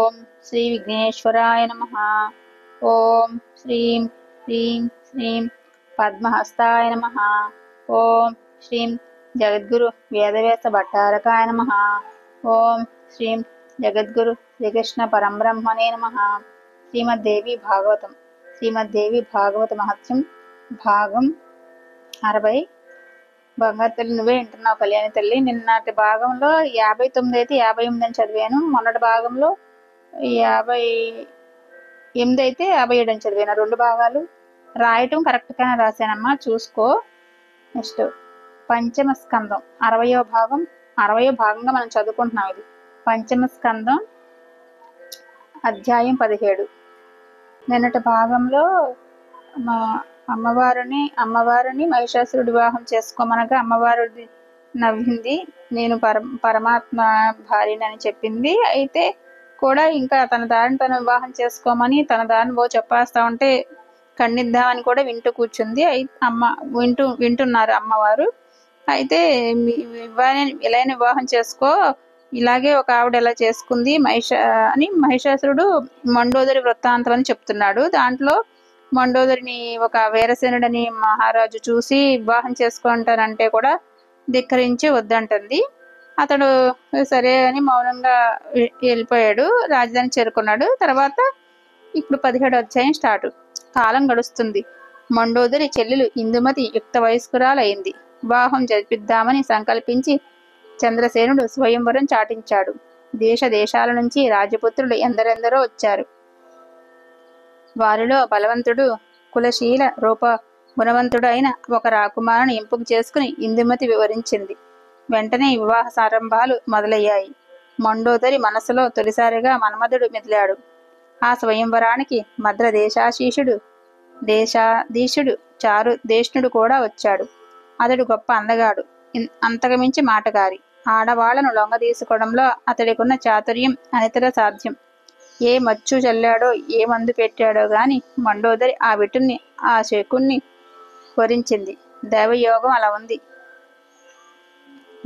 ఓం శ్రీ విఘ్నేశ్వరాయ నమః. ఓం శ్రీం హ్రీం శ్రీం పద్మహస్తాయ నమః. ఓం శ్రీం జగద్గురు వేదవ్యాస భట్టారకాయ నమః. ఓం శ్రీం జగద్గురు శ్రీకృష్ణ పరంబ్రహ్మణే నమః. శ్రీమద్దేవి భాగవత మహత్యం భాగం 60. బంగారు తల్లి నువ్వే వింటున్నావు కళ్యాణి తల్లి. నిన్నటి భాగంలో 59 అయితే 58 అని చదివాను. మొన్నటి భాగంలో 58 అయితే 57 అని చదివాను. 2 భాగాలు రాయటం కరెక్ట్గానే రాశానమ్మా, చూసుకో. నెక్స్ట్ పంచమ స్కందం 60వ భాగం. 60వ భాగంగా మనం చదువుకుంటున్నాం. ఇది పంచమ స్కందం అధ్యాయం 17. నిన్నటి భాగంలో మా అమ్మవారిని మహిషాసురుడు వివాహం చేసుకోమనగా అమ్మవారు నవ్వింది. నేను పరమాత్మ భార్యనని చెప్పింది. అయితే కూడా ఇంకా తన దారిని తను వివాహం చేసుకోమని తన దారిని చెప్పేస్తా ఉంటే ఖండిద్దామని కూడా వింటూ కూర్చుంది. వింటున్నారు అమ్మవారు. అయితే ఇలానే వివాహం చేసుకో, ఇలాగే ఒక ఆవిడ ఎలా చేసుకుంది మహిషాసురుడు మండోదరి వృత్తాంతం అని చెప్తున్నాడు. దాంట్లో మండోదరిని ఒక వీరసేనుడని మహారాజు చూసి వివాహం చేసుకుంటానంటే కూడా ధిక్కరించి వద్దంటుంది. అతడు సరే అని మౌనంగా వెళ్ళిపోయాడు, రాజధాని చేరుకున్నాడు. తర్వాత ఇప్పుడు 17వ అధ్యాయం స్టార్ట్. కాలం గడుస్తుంది. మండోదరి చెల్లెలు ఇందుమతి యుక్త వయస్కురాలైంది. వివాహం జరిపిద్దామని సంకల్పించి చంద్రసేనుడు స్వయంవరం చాటించాడు. దేశాల నుంచి రాజపుత్రులు ఎందరెందరో వచ్చారు. వారిలో బలవంతుడు, కులశీల, రూప గుణవంతుడు అయిన ఒక రాకుమారుని ఎంపిక చేసుకుని ఇందుమతి వివరించింది. వెంటనే వివాహ సారంభాలు మొదలయ్యాయి. మండోదరి మనసులో తొలిసారిగా మన్మధుడు మెదిలాడు. ఆ స్వయంవరానికి మద్ర దేశాధీశుడు చారుదేష్ణుడు కూడా వచ్చాడు. అతడు గొప్ప అందగాడు, అంతకుమించి మాటగారి. ఆడవాళ్లను లొంగ తీసుకోవడంలో అతడికున్న చాతుర్యం అనితర సాధ్యం. ఏ మచ్చు చల్లాడో, ఏ మందు పెట్టాడో గాని మండోదరి ఆ విటుని, ఆ శకుణ్ణి వరించింది. దైవయోగం అలా ఉంది.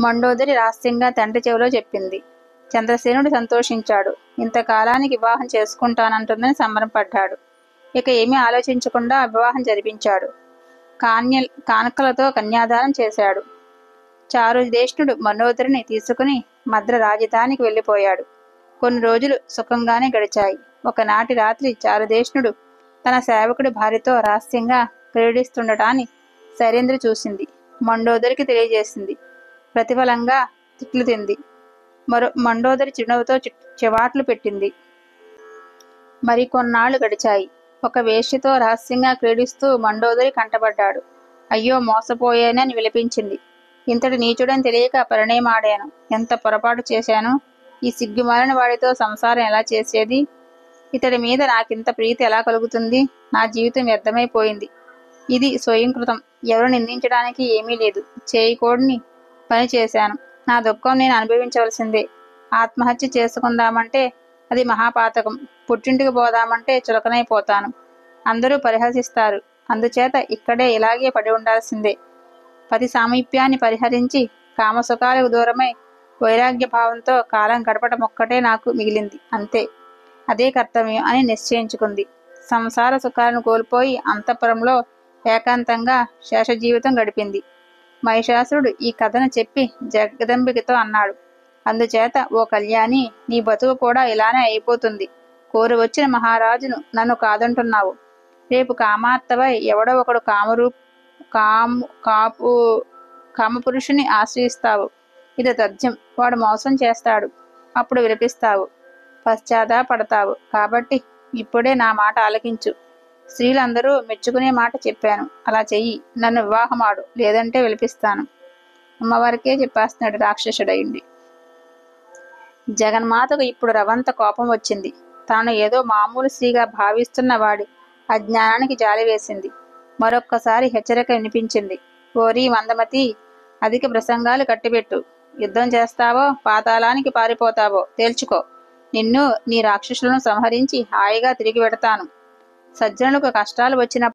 మండోదరి రహస్యంగా తండ్రి చెవిలో చెప్పింది. చంద్రసేనుడు సంతోషించాడు. ఇంతకాలానికి వివాహం చేసుకుంటానంటుందని సంబరపడ్డాడు. ఇక ఏమీ ఆలోచించకుండా వివాహం జరిపించాడు. కానుకలతో కన్యాదానం చేశాడు. చారుదేష్ణుడు మండోదరిని తీసుకుని మద్ర రాజధానికి వెళ్ళిపోయాడు. కొన్ని రోజులు సుఖంగానే గడిచాయి. ఒకనాటి రాత్రి చారుదేష్ణుడు తన సేవకుడి భార్యతో రహస్యంగా క్రీడిస్తుండటాన్ని శైలేంద్ర చూసింది. మండోదరికి తెలియజేసింది. ప్రతిఫలంగా తిట్లు తింది. మండోదరి చిరునవ్వుతో చివాట్లు పెట్టింది. మరికొన్నాళ్లు గడిచాయి. ఒక వేశ్యతో రహస్యంగా క్రీడిస్తూ మండోదరి కంటపడ్డాడు. అయ్యో, మోసపోయానని విలపించింది. ఇంతటి నీచుడని తెలియక పరిణయమాడాను. ఎంత పొరపాటు చేశాను. ఈ సిగ్గుమాలిన వాడితో సంసారం ఎలా చేసేది? ఇతడి మీద నాకింత ప్రీతి ఎలా కలుగుతుంది? నా జీవితం వ్యర్థమైపోయింది. ఇది స్వయంకృతం. ఎవరు నిందించడానికి ఏమీ లేదు. చేయకూడని పని చేశాను. నా దుఃఖం నేను అనుభవించవలసిందే. ఆత్మహత్య చేసుకుందామంటే అది మహాపాతకం. పుట్టింటికి పోదామంటే చులకనైపోతాను. అందరూ పరిహసిస్తారు. అందుచేత ఇక్కడే ఇలాగే పడి ఉండాల్సిందే. పతి సామీప్యాన్ని పరిహరించి కామసుఖాలకు దూరమై వైరాగ్య భావంతో కాలం గడపటం ఒక్కటే నాకు మిగిలింది. అంతే, అదే కర్తవ్యం అని నిశ్చయించుకుంది. సంసార సుఖాలను కోల్పోయి అంతఃపురంలో ఏకాంతంగా శేష జీవితం గడిపింది. మహిషాసురుడు ఈ కథను చెప్పి జగదంబికతో అన్నాడు. అందుచేత ఓ కళ్యాణి, నీ బతుకు కూడా ఇలానే అయిపోతుంది. కోరి వచ్చిన మహారాజును నన్ను కాదంటున్నావు. రేపు కామార్తవై ఎవడో ఒకడు కామపురుషుని ఆశ్రయిస్తావు. ఇది తథ్యం. వాడు మోసం చేస్తాడు. అప్పుడు విలపిస్తావు, పశ్చాత్తాపడతావు. కాబట్టి ఇప్పుడే నా మాట ఆలకించు. స్త్రీలందరూ మెచ్చుకునే మాట చెప్పాను. అలా చెయ్యి. నన్ను వివాహమాడు, లేదంటే విలపిస్తాను. అమ్మవారికే చెప్పేస్తున్నాడు రాక్షసుడయుండి. జగన్మాతకు ఇప్పుడు రవంత కోపం వచ్చింది. తాను ఏదో మామూలు స్త్రీగా భావిస్తున్న వాడి అజ్ఞానానికి జాలి వేసింది. మరొక్కసారి హెచ్చరిక వినిపించింది. ఓరి మందమతి, అధిక ప్రసంగాలు కట్టిపెట్టు. యుద్ధం చేస్తావో పాతాళానికి పారిపోతావో తేల్చుకో. నిన్ను నీ రాక్షసులను సంహరించి హాయిగా తిరిగి పెడతాను. సజ్జనులకు కష్టాలు వచ్చినప్పుడు